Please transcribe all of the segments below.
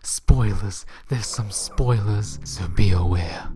spoilers, there's some spoilers, so be aware.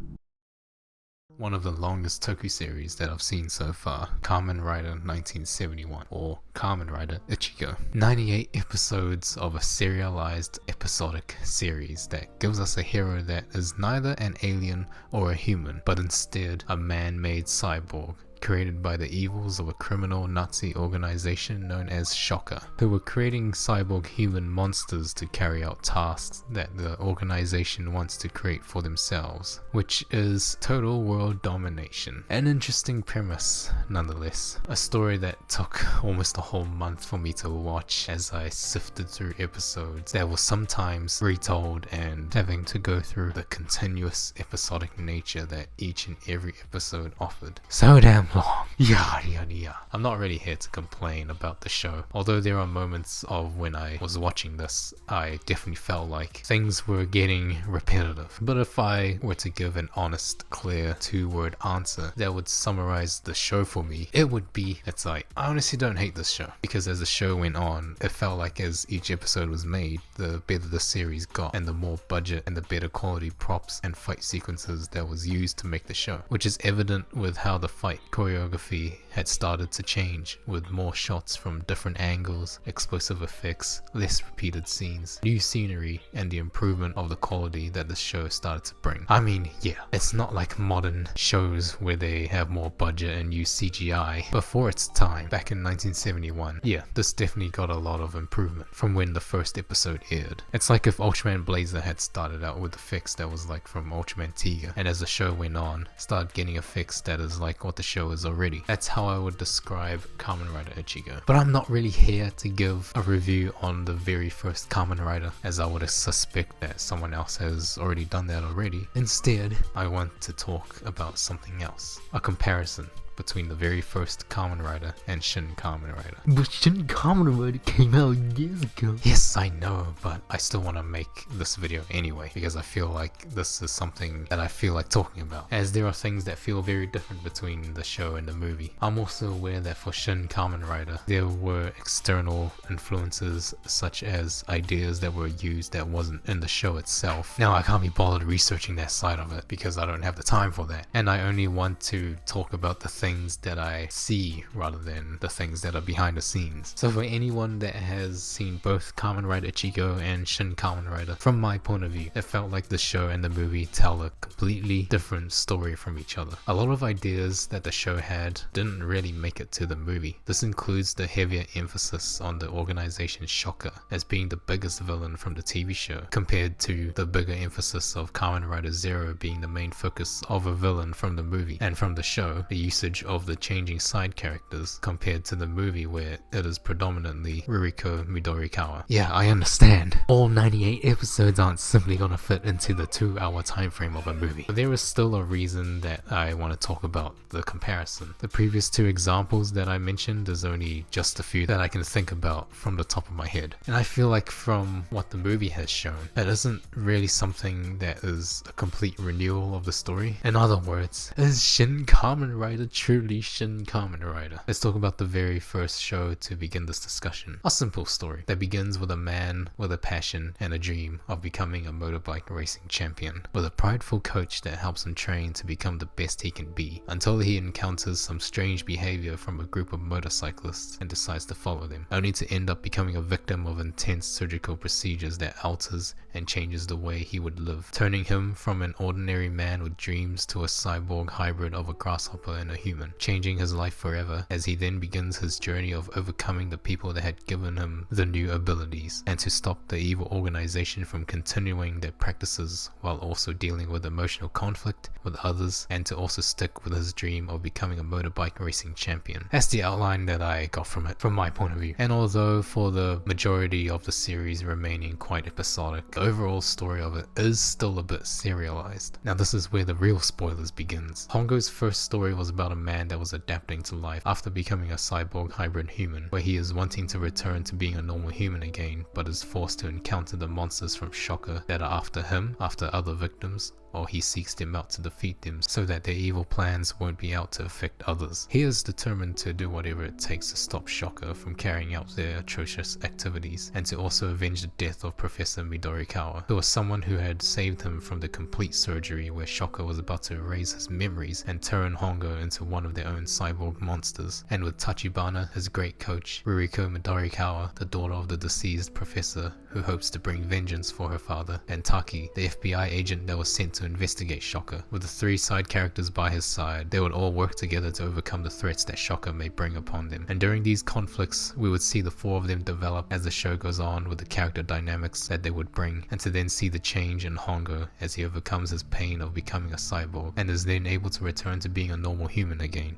One of the longest toku series that I've seen so far, Kamen Rider 1971, or Kamen Rider Ichigo. 98 episodes of a serialized episodic series that gives us a hero that is neither an alien or a human, but instead a man-made cyborg, created by the evils of a criminal Nazi organization known as Shocker, who were creating cyborg human monsters to carry out tasks that the organization wants to create for themselves, which is total world domination. An interesting premise nonetheless. A story that took almost a whole month for me to watch as I sifted through episodes that were sometimes retold and having to go through the continuous episodic nature that each and every episode offered. So damn long. Yada yada yada. I'm not really here to complain about the show, although there are moments of when I was watching this I definitely felt like things were getting repetitive. But if I were to give an honest, clear two-word answer that would summarize the show for me, it would be, it's like, I honestly don't hate this show, because as the show went on, it felt like as each episode was made, the better the series got, and the more budget and the better quality props and fight sequences that was used to make the show, which is evident with how the fight choreography had started to change, with more shots from different angles, explosive effects, less repeated scenes, new scenery, and the improvement of the quality that the show started to bring. I mean, yeah, it's not like modern shows where they have more budget and use CGI. Before its time, back in 1971, yeah, this definitely got a lot of improvement from when the first episode aired. It's like if Ultraman Blazer had started out with effects that was like from Ultraman Tiga, and as the show went on, started getting effects that is like what the show is already. That's how I would describe Kamen Rider Ichigo. But I'm not really here to give a review on the very first Kamen Rider, as I would suspect that someone else has already done that already. Instead, I want to talk about something else. A comparison between the very first Kamen Rider and Shin Kamen Rider. But Shin Kamen Rider came out years ago. Yes, I know, but I still want to make this video anyway, because I feel like this is something that I feel like talking about, as there are things that feel very different between the show and the movie. I'm also aware that for Shin Kamen Rider, there were external influences such as ideas that were used that wasn't in the show itself. Now, I can't be bothered researching that side of it because I don't have the time for that, and I only want to talk about the things that I see rather than the things that are behind the scenes. So for anyone that has seen both Kamen Rider Ichigo and Shin Kamen Rider, from my point of view, it felt like the show and the movie tell a completely different story from each other. A lot of ideas that the show had didn't really make it to the movie. This includes the heavier emphasis on the organization Shocker as being the biggest villain from the TV show, compared to the bigger emphasis of Kamen Rider Zero being the main focus of a villain from the movie, and from the show, the usage of the changing side characters compared to the movie where it is predominantly Ruriko Midorikawa. Yeah, I understand. All 98 episodes aren't simply gonna fit into the 2-hour time frame of a movie. But there is still a reason that I want to talk about the comparison. The previous two examples that I mentioned is only just a few that I can think about from the top of my head. And I feel like from what the movie has shown, it isn't really something that is a complete renewal of the story. In other words, is Shin Kamen Rider truly Shin Kamen Rider? Let's talk about the very first show to begin this discussion. A simple story that begins with a man with a passion and a dream of becoming a motorbike racing champion, with a prideful coach that helps him train to become the best he can be, until he encounters some strange behavior from a group of motorcyclists and decides to follow them, only to end up becoming a victim of intense surgical procedures that alters and changes the way he would live, turning him from an ordinary man with dreams to a cyborg hybrid of a grasshopper and a human, changing his life forever as he then begins his journey of overcoming the people that had given him the new abilities, and to stop the evil organization from continuing their practices, while also dealing with emotional conflict with others, and to also stick with his dream of becoming a motorbike racing champion. That's the outline that I got from it, from my point of view. And although for the majority of the series remaining quite episodic, the overall story of it is still a bit serialized. Now this is where the real spoilers begins. Hongo's first story was about a man that was adapting to life after becoming a cyborg hybrid human, where he is wanting to return to being a normal human again, but is forced to encounter the monsters from Shocker that are after him, after other victims, or he seeks them out to defeat them so that their evil plans won't be out to affect others. He is determined to do whatever it takes to stop Shocker from carrying out their atrocious activities, and to also avenge the death of Professor Midorikawa, who was someone who had saved him from the complete surgery where Shocker was about to erase his memories and turn Hongo into one of their own cyborg monsters. And with Tachibana, his great coach, Ruriko Midorikawa, the daughter of the deceased professor who hopes to bring vengeance for her father, and Taki, the FBI agent that was sent to investigate Shocker. With the three side characters by his side, they would all work together to overcome the threats that Shocker may bring upon them. And during these conflicts, we would see the four of them develop as the show goes on, with the character dynamics that they would bring, and to then see the change in Hongo as he overcomes his pain of becoming a cyborg and is then able to return to being a normal human again.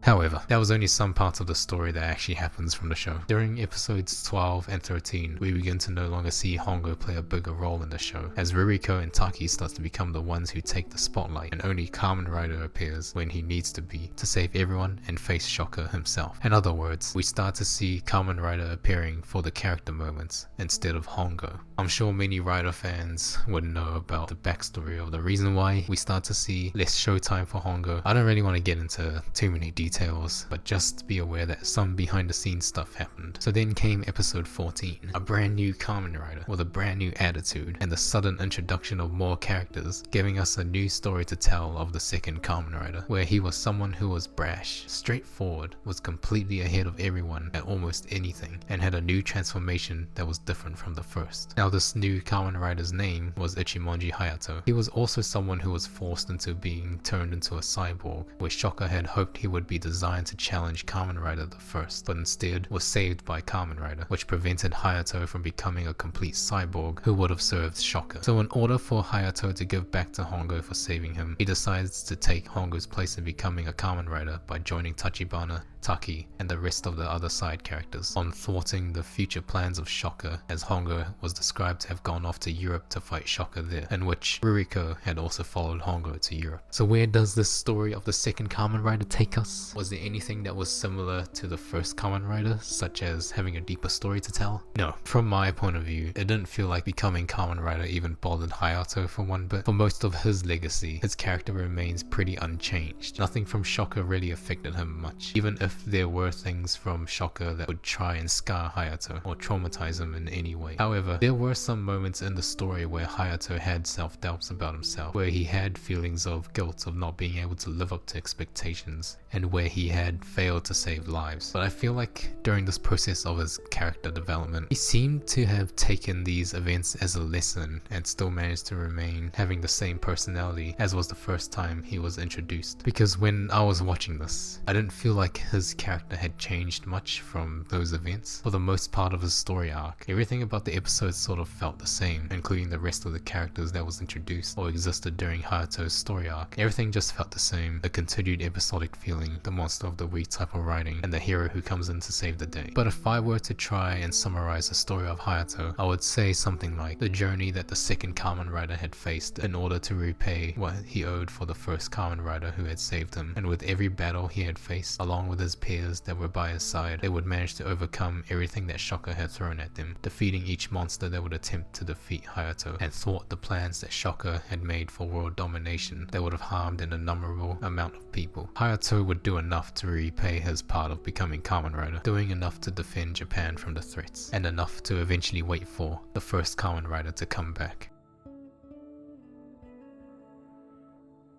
However, that was only some parts of the story that actually happens from the show. During episodes 12 and 13, we begin to no longer see Hongo play a bigger role in the show, as Ruriko and Taki starts to become the ones who take the spotlight, and only Kamen Rider appears when he needs to be, to save everyone and face Shocker himself. In other words, we start to see Kamen Rider appearing for the character moments instead of Hongo. I'm sure many Rider fans would know about the backstory of the reason why we start to see less showtime for Hongo. I don't really want to get into too many details, but just be aware that some behind the scenes stuff happened. So then came episode 14, a brand new Kamen Rider with a brand new attitude and the sudden introduction of more characters, giving us a new story to tell of the second Kamen Rider, where he was someone who was brash, straightforward, was completely ahead of everyone at almost anything, and had a new transformation that was different from the first. Now this new Kamen Rider's name was Ichimonji Hayato. He was also someone who was forced into being turned into a cyborg, where Shocker had hoped he would be designed to challenge Kamen Rider the first, but instead was saved by Kamen Rider, which prevented Hayato from becoming a complete cyborg who would have served Shocker. So in order for Hayato to give back to Hongo for saving him, he decides to take Hongo's place in becoming a Kamen Rider by joining Tachibana, Taki, and the rest of the other side characters on thwarting the future plans of Shocker, as Hongo was described to have gone off to Europe to fight Shocker there, in which Ruriko had also followed Hongo to Europe. So where does this story of the second Kamen Rider take us? Was there anything that was similar to the first Kamen Rider, such as having a deeper story to tell? No. From my point of view, it didn't feel like becoming Kamen Rider even bothered Hayato for one bit. For most of his legacy, his character remains pretty unchanged. Nothing from Shocker really affected him much, even if there were things from Shocker that would try and scar Hayato or traumatize him in any way. However, there were some moments in the story where Hayato had self-doubts about himself, where he had feelings of guilt of not being able to live up to expectations, and where he had failed to save lives. But I feel like during this process of his character development, he seemed to have taken these events as a lesson and still managed to remain having the same personality as was the first time he was introduced. Because when I was watching this, I didn't feel like his character had changed much from those events. For the most part of his story arc, everything about the episode sort of felt the same, including the rest of the characters that was introduced or existed during Hayato's story arc. Everything just felt the same, the continued episodic feeling, the monster of the week type of writing, and the hero who comes in to save the day. But if I were to try and summarize the story of Hayato, I would say something like the journey that the second Kamen Rider had faced in order to repay what he owed for the first Kamen Rider who had saved him, and with every battle he had faced, along with his peers that were by his side, they would manage to overcome everything that Shocker had thrown at them, defeating each monster that would attempt to defeat Hayato, and thwart the plans that Shocker had made for world domination that would have harmed an innumerable amount of people. Hayato would do enough to repay his part of becoming Kamen Rider, doing enough to defend Japan from the threats, and enough to eventually wait for the first Kamen Rider to come back.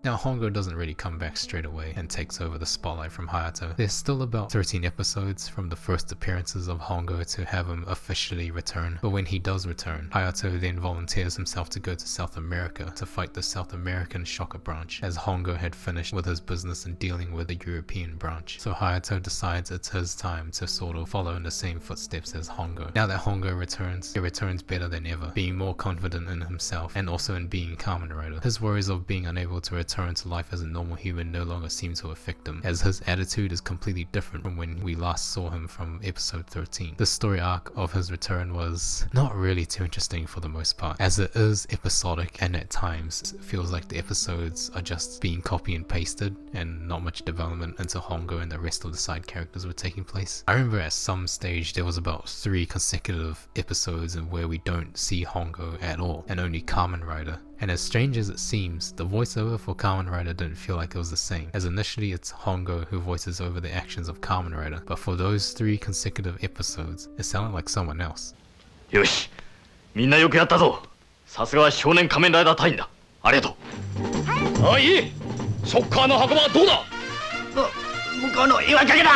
Now Hongo doesn't really come back straight away and takes over the spotlight from Hayato. There's still about 13 episodes from the first appearances of Hongo to have him officially return, but when he does return, Hayato then volunteers himself to go to South America to fight the South American Shocker branch, as Hongo had finished with his business in dealing with the European branch. So Hayato decides it's his time to sort of follow in the same footsteps as Hongo. Now that Hongo returns, he returns better than ever, being more confident in himself and also in being Kamen Rider. His worries of being unable to return return to life as a normal human no longer seem to affect him, as his attitude is completely different from when we last saw him from episode 13. The story arc of his return was not really too interesting for the most part, as it is episodic and at times it feels like the episodes are just being copy and pasted and not much development into Hongo and the rest of the side characters were taking place. I remember at some stage there was about 3 consecutive episodes in where we don't see Hongo at all and only Kamen Rider. And as strange as it seems, the voiceover for Kamen Rider didn't feel like it was the same, as initially it's Hongo who voices over the actions of Kamen Rider, but for those 3 consecutive episodes, it sounded like someone else. よし、みんなよくやったぞ。さすがは少年仮面ライダー隊員だ。ありがとう。あ、いい。ショッカーの箱はどうだ。向こうの岩陰だ。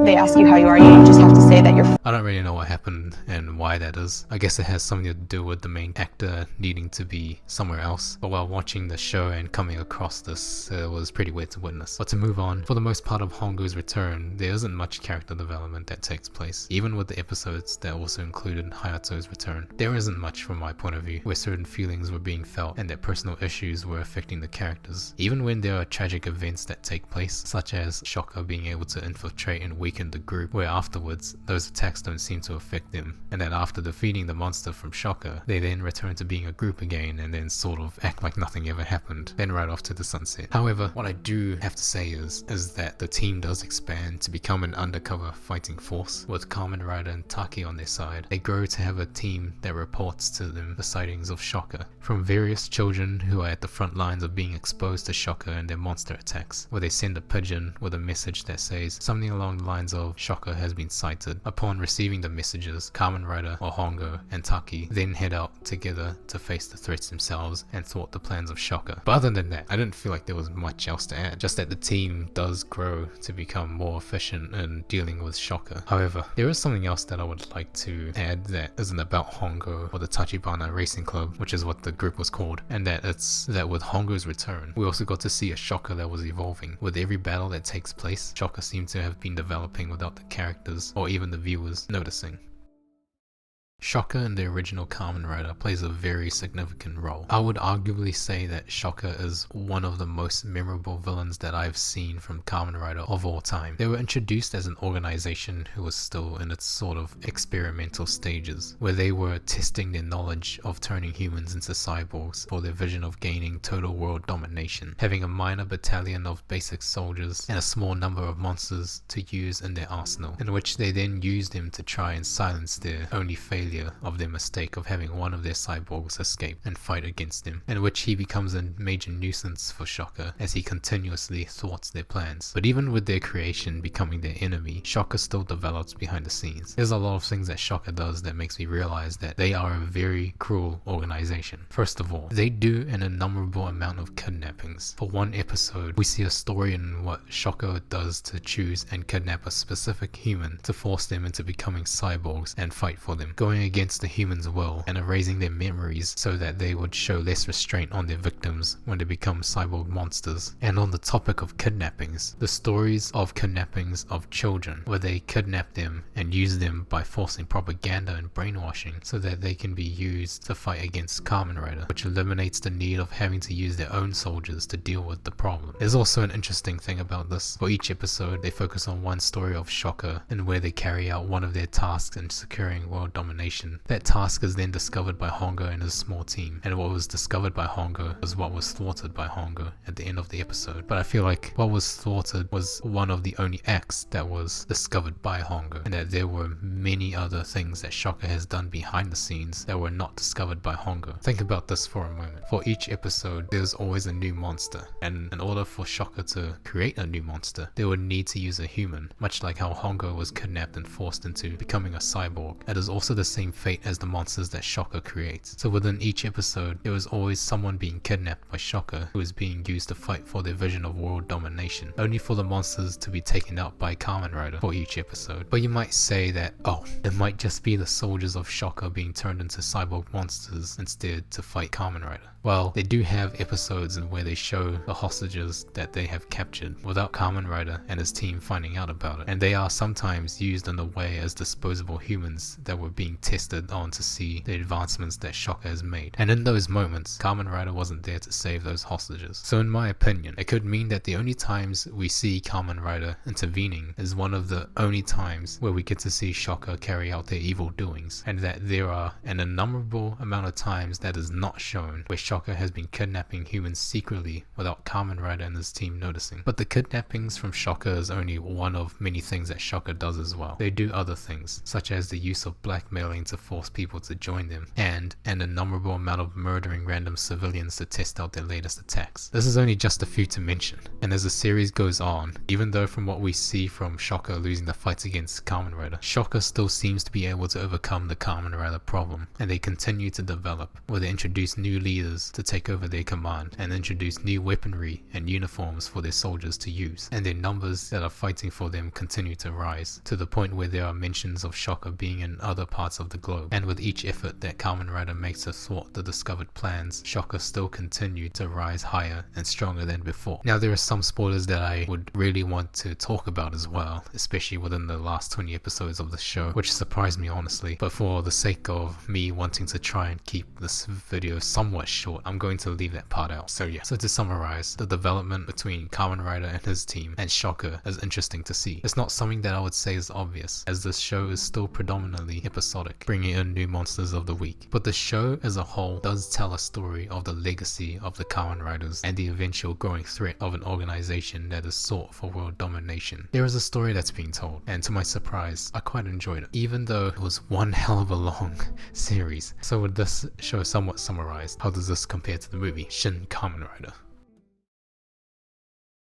They ask you how you are, you just have to say that you're I don't really know what happened and why that is. I guess it has something to do with the main actor needing to be somewhere else. But while watching the show and coming across this, it was pretty weird to witness. But to move on, for the most part of Hongo's return, there isn't much character development that takes place. Even with the episodes that also included Hayato's return, there isn't much from my point of view, where certain feelings were being felt and that personal issues were affecting the characters. Even when there are tragic events that take place, such as Shocker being able to infiltrate and weaken the group, where afterwards those attacks don't seem to affect them, and that after defeating the monster from Shocker, they then return to being a group again and then sort of act like nothing ever happened, then right off to the sunset. However, what I do have to say is that the team does expand to become an undercover fighting force, with Kamen Rider and Taki on their side. They grow to have a team that reports to them the sightings of Shocker, from various children who are at the front lines of being exposed to Shocker and their monster attacks, where they send a pigeon with a message that says something along the lines of Shocker has been sighted. Upon receiving the messages, Kamen Rider or Hongo and Taki then head out together to face the threats themselves and thwart the plans of Shocker. But other than that, I didn't feel like there was much else to add, just that the team does grow to become more efficient in dealing with Shocker. However, there is something else that I would like to add that isn't about Hongo or the Tachibana Racing Club, which is what the group was called, and that it's that with Hongo's return, we also got to see a Shocker that was evolving. With every battle that takes place, Shocker seemed to have been developing without the characters or even the viewers noticing. Shocker in the original Kamen Rider plays a very significant role. I would arguably say that Shocker is one of the most memorable villains that I've seen from Kamen Rider of all time. They were introduced as an organization who was still in its sort of experimental stages, where they were testing their knowledge of turning humans into cyborgs for their vision of gaining total world domination, having a minor battalion of basic soldiers and a small number of monsters to use in their arsenal, in which they then used them to try and silence their only failure of their mistake of having one of their cyborgs escape and fight against them, in which he becomes a major nuisance for Shocker as he continuously thwarts their plans. But even with their creation becoming their enemy, Shocker still develops behind the scenes. There's a lot of things that Shocker does that makes me realize that they are a very cruel organization. First of all, they do an innumerable amount of kidnappings. For one episode, we see a story in what Shocker does to choose and kidnap a specific human to force them into becoming cyborgs and fight for them, going against the human's will and erasing their memories so that they would show less restraint on their victims when they become cyborg monsters. And on the topic of kidnappings, the stories of kidnappings of children, where they kidnap them and use them by forcing propaganda and brainwashing so that they can be used to fight against Kamen Rider, which eliminates the need of having to use their own soldiers to deal with the problem. There's also an interesting thing about this. For each episode, they focus on one story of Shocker and where they carry out one of their tasks in securing world domination. That task is then discovered by Hongo and his small team, and what was discovered by Hongo is what was thwarted by Hongo at the end of the episode. But I feel like what was thwarted was one of the only acts that was discovered by Hongo, and that there were many other things that Shocker has done behind the scenes that were not discovered by Hongo. Think about this for a moment. For each episode, there's always a new monster, and in order for Shocker to create a new monster, they would need to use a human, much like how Hongo was kidnapped and forced into becoming a cyborg. It is also the same fate as the monsters that Shocker creates. So within each episode, there was always someone being kidnapped by Shocker who is being used to fight for their vision of world domination, only for the monsters to be taken out by Kamen Rider for each episode. But you might say that, oh, it might just be the soldiers of Shocker being turned into cyborg monsters instead to fight Kamen Rider. Well, they do have episodes in where they show the hostages that they have captured without Kamen Rider and his team finding out about it, and they are sometimes used in a way as disposable humans that were being tested on to see the advancements that Shocker has made. And in those moments, Kamen Rider wasn't there to save those hostages. So in my opinion, it could mean that the only times we see Kamen Rider intervening is one of the only times where we get to see Shocker carry out their evil doings, and that there are an innumerable amount of times that is not shown where Shocker has been kidnapping humans secretly without Kamen Rider and his team noticing. But the kidnappings from Shocker is only one of many things that Shocker does as well. They do other things, such as the use of blackmailing to force people to join them, and an innumerable amount of murdering random civilians to test out their latest attacks. This is only just a few to mention, and as the series goes on, even though from what we see from Shocker losing the fights against Kamen Rider, Shocker still seems to be able to overcome the Kamen Rider problem, and they continue to develop, where they introduce new leaders to take over their command, and introduce new weaponry and uniforms for their soldiers to use, and their numbers that are fighting for them continue to rise, to the point where there are mentions of Shocker being in other parts of the globe. And with each effort that Kamen Rider makes to thwart the discovered plans, Shocker still continued to rise higher and stronger than before. Now there are some spoilers that I would really want to talk about as well, especially within the last 20 episodes of the show, which surprised me honestly, but for the sake of me wanting to try and keep this video somewhat short, I'm going to leave that part out. So yeah, so to summarize, the development between Kamen Rider and his team and Shocker is interesting to see. It's not something that I would say is obvious, as this show is still predominantly episodic, bringing in new monsters of the week, but the show as a whole does tell a story of the legacy of the Kamen Riders and the eventual growing threat of an organization that is sought for world domination. There is a story that's being told, and to my surprise, I quite enjoyed it, even though it was one hell of a long series. So with this show somewhat summarized, how does this compare to the movie Shin Kamen Rider?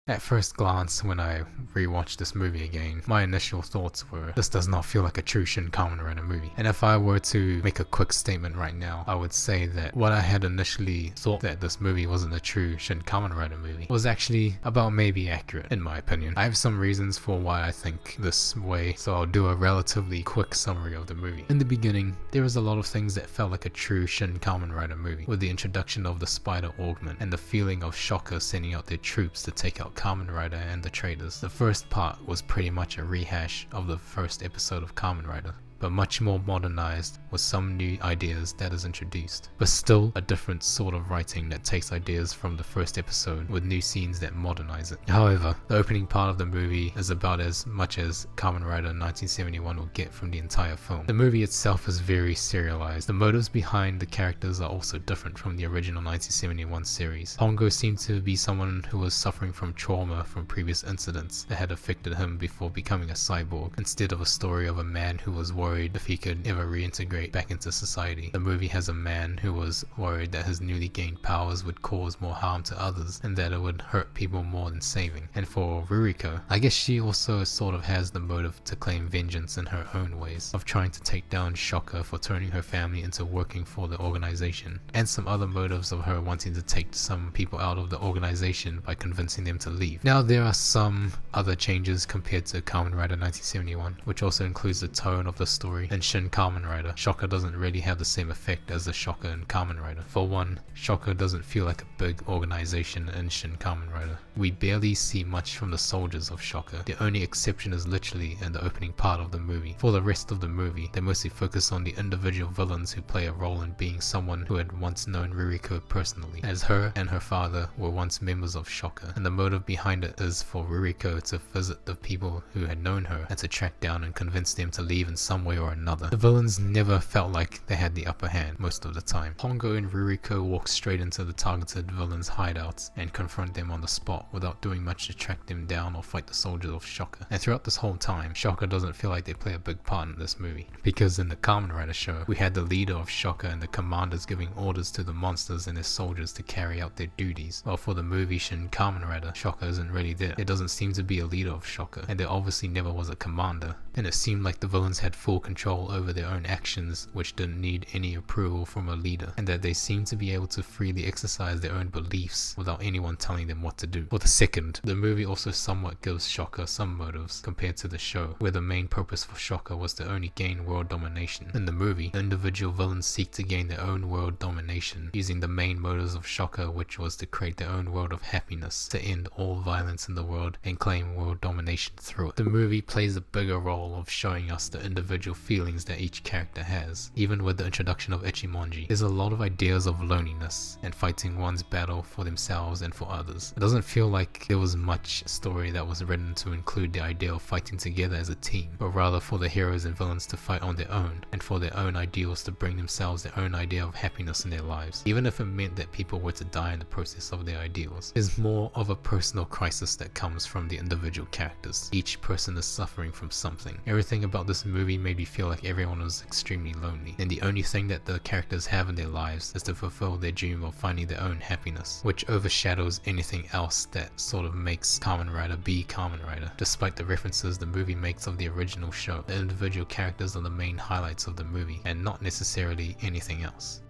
At first glance, when I rewatched this movie again, my initial thoughts were, this does not feel like a true Shin Kamen Rider movie. And if I were to make a quick statement right now, I would say that what I had initially thought that this movie wasn't a true Shin Kamen Rider movie was actually about maybe accurate, in my opinion. I have some reasons for why I think this way, so I'll do a relatively quick summary of the movie. In the beginning, there was a lot of things that felt like a true Shin Kamen Rider movie, with the introduction of the spider augment and the feeling of Shocker sending out their troops to take out Kamen Rider and the traders. The first part was pretty much a rehash of the first episode of Kamen Rider, but much more modernized with some new ideas that is introduced, but still a different sort of writing that takes ideas from the first episode with new scenes that modernize it. However, the opening part of the movie is about as much as Kamen Rider 1971 will get from the entire film. The movie itself is very serialized. The motives behind the characters are also different from the original 1971 series. Hongo seemed to be someone who was suffering from trauma from previous incidents that had affected him before becoming a cyborg, instead of a story of a man who was worried if he could ever reintegrate back into society. The movie has a man who was worried that his newly gained powers would cause more harm to others and that it would hurt people more than saving. And for Ruriko, I guess she also sort of has the motive to claim vengeance in her own ways, of trying to take down Shocker for turning her family into working for the organization, and some other motives of her wanting to take some people out of the organization by convincing them to leave. Now there are some other changes compared to Kamen Rider 1971, which also includes the tone of the story. In Shin Kamen Rider, Shocker doesn't really have the same effect as the Shocker in Kamen Rider. For one, Shocker doesn't feel like a big organization in Shin Kamen Rider. We barely see much from the soldiers of Shocker. The only exception is literally in the opening part of the movie. For the rest of the movie, they mostly focus on the individual villains who play a role in being someone who had once known Ruriko personally, as her and her father were once members of Shocker, and the motive behind it is for Ruriko to visit the people who had known her and to track down and convince them to leave in some way or another. The villains never felt like they had the upper hand most of the time. Hongo and Ruriko walk straight into the targeted villains' hideouts and confront them on the spot without doing much to track them down or fight the soldiers of Shocker. And throughout this whole time, Shocker doesn't feel like they play a big part in this movie, because in the Kamen Rider show, we had the leader of Shocker and the commanders giving orders to the monsters and their soldiers to carry out their duties, while for the movie Shin Kamen Rider, Shocker isn't really there. There doesn't seem to be a leader of Shocker, and there obviously never was a commander, and it seemed like the villains had full control over their own actions, which didn't need any approval from a leader, and that they seemed to be able to freely exercise their own beliefs without anyone telling them what to do. For the second, the movie also somewhat gives Shocker some motives compared to the show, where the main purpose for Shocker was to only gain world domination. In the movie, the individual villains seek to gain their own world domination, using the main motives of Shocker, which was to create their own world of happiness, to end all violence in the world and claim world domination through it. The movie plays a bigger role of showing us the individual individual feelings that each character has. Even with the introduction of Ichimonji, there's a lot of ideas of loneliness and fighting one's battle for themselves and for others. It doesn't feel like there was much story that was written to include the idea of fighting together as a team, but rather for the heroes and villains to fight on their own, and for their own ideals to bring themselves their own idea of happiness in their lives, even if it meant that people were to die in the process of their ideals. There's more of a personal crisis that comes from the individual characters. Each person is suffering from something. Everything about this movie made me feel like everyone was extremely lonely, and the only thing that the characters have in their lives is to fulfill their dream of finding their own happiness, which overshadows anything else that sort of makes Kamen Rider be Kamen Rider. Despite the references the movie makes of the original show, the individual characters are the main highlights of the movie, and not necessarily anything else.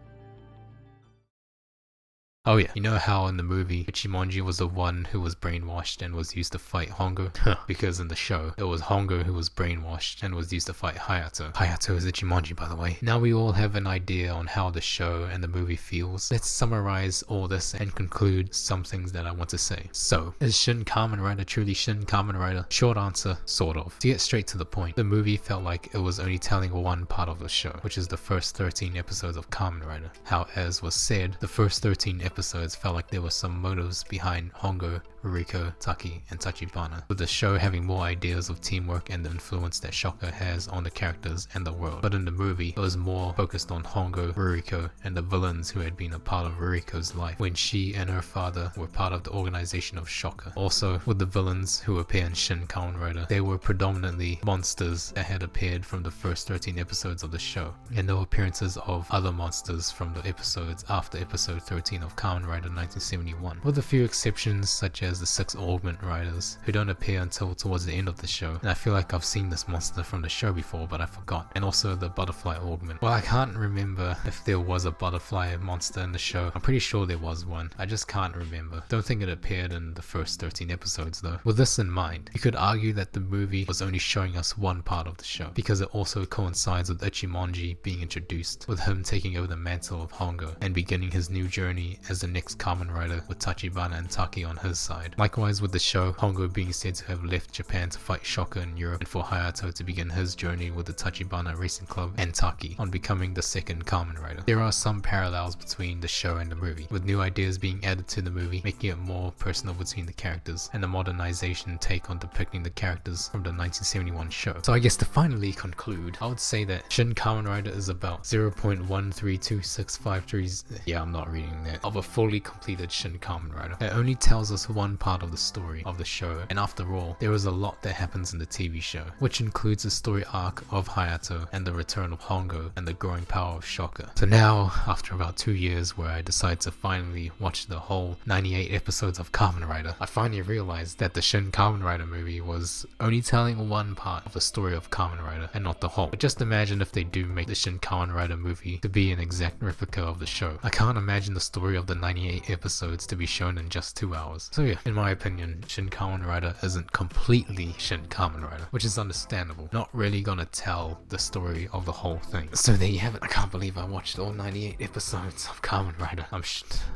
Oh yeah, you know how in the movie Ichimonji was the one who was brainwashed and was used to fight Hongo? Because in the show, it was Hongo who was brainwashed and was used to fight Hayato. Hayato is Ichimonji, by the way. Now we all have an idea on how the show and the movie feels. Let's summarize all this and conclude some things that I want to say. So, is Shin Kamen Rider truly Shin Kamen Rider? Short answer, sort of. To get straight to the point, the movie felt like it was only telling one part of the show, which is the first 13 episodes of Kamen Rider. How, as was said, the first 13 episodes felt like there were some motives behind Hongo, Ruriko, Taki, and Tachibana, with the show having more ideas of teamwork and the influence that Shocker has on the characters and the world. But in the movie, it was more focused on Hongo, Ruriko, and the villains who had been a part of Ruriko's life when she and her father were part of the organization of Shocker. Also, with the villains who appear in Shin Kamen Rider, they were predominantly monsters that had appeared from the first 13 episodes of the show, and no appearances of other monsters from the episodes after episode 13 of Kamen Rider 1971, with a few exceptions such as the 6 Augment Riders, who don't appear until towards the end of the show, and I feel like I've seen this monster from the show before but I forgot, and also the Butterfly Augment. Well, I can't remember if there was a butterfly monster in the show. I'm pretty sure there was one, I just can't remember. Don't think it appeared in the first 13 episodes though. With this in mind, you could argue that the movie was only showing us one part of the show, because it also coincides with Ichimonji being introduced, with him taking over the mantle of Hongo and beginning his new journey as the next Kamen Rider, with Tachibana and Taki on his side. Likewise with the show, Hongo being said to have left Japan to fight Shocker in Europe, and for Hayato to begin his journey with the Tachibana Racing Club and Taki on becoming the second Kamen Rider. There are some parallels between the show and the movie, with new ideas being added to the movie, making it more personal between the characters, and a modernization take on depicting the characters from the 1971 show. So I guess to finally conclude, I would say that Shin Kamen Rider is about 0.132653, yeah, I'm not reading that, of a fully completed Shin Kamen Rider. It only tells us one part of the story of the show, and after all, there is a lot that happens in the TV show, which includes the story arc of Hayato and the return of Hongo and the growing power of Shocker. So now, after about 2 years where I decided to finally watch the whole 98 episodes of Kamen Rider, I finally realized that the Shin Kamen Rider movie was only telling one part of the story of Kamen Rider and not the whole. But just imagine if they do make the Shin Kamen Rider movie to be an exact replica of the show. I can't imagine the story of the 98 episodes to be shown in just 2 hours. So yeah, in my opinion, Shin Kamen Rider isn't completely Shin Kamen Rider, which is understandable. Not really gonna tell the story of the whole thing. So there you have it. I can't believe I watched all 98 episodes of Kamen Rider.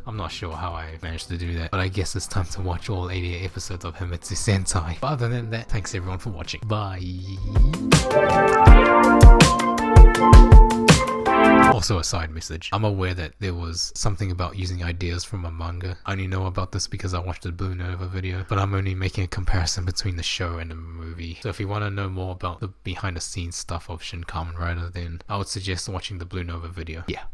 I'm not sure how I managed to do that, but I guess it's time to watch all 88 episodes of Himitsu Sentai. But other than that, thanks everyone for watching. Bye! Also a side message, I'm aware that there was something about using ideas from a manga. I only know about this because I watched the Blue Nova video, but I'm only making a comparison between the show and the movie. So if you want to know more about the behind the scenes stuff of Shin Kamen Rider, then I would suggest watching the Blue Nova video. Yeah.